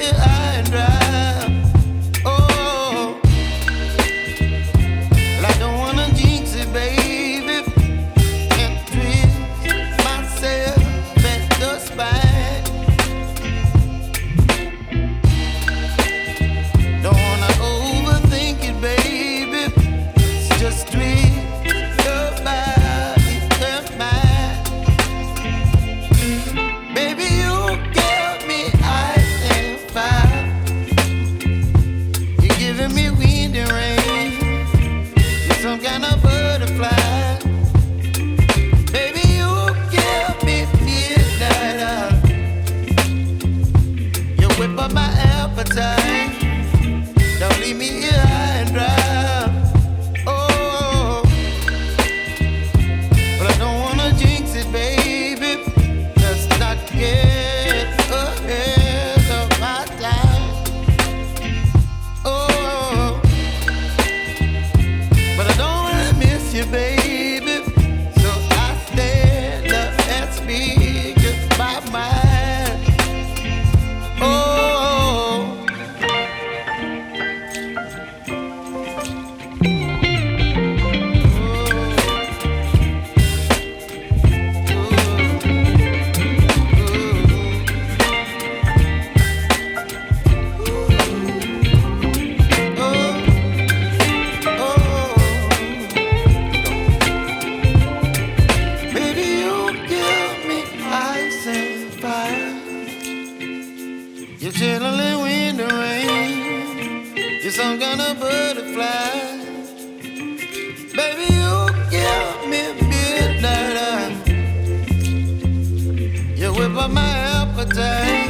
here high and dry. Oh, well, I don't wanna jinx it, baby, and twist myself at the spine. Don't wanna overthink it, baby. It's just twist your body and mine. Baby, you give me ice and fire. You're giving me wind and rain. You're some kind of butterfly. Baby, you give me midnight. You whip up my appetite. Don't leave me here high and dry. Oh, but I don't wanna jinx it, baby. Let's not get ahead of my time. Oh, but I don't wanna miss you, baby. So I stand up and speak my mind. Oh. Baby, you give me ice and fire. You're chilling wind and rain. You're some kind of butterfly. Baby, you give me midnight. You whip up my appetite.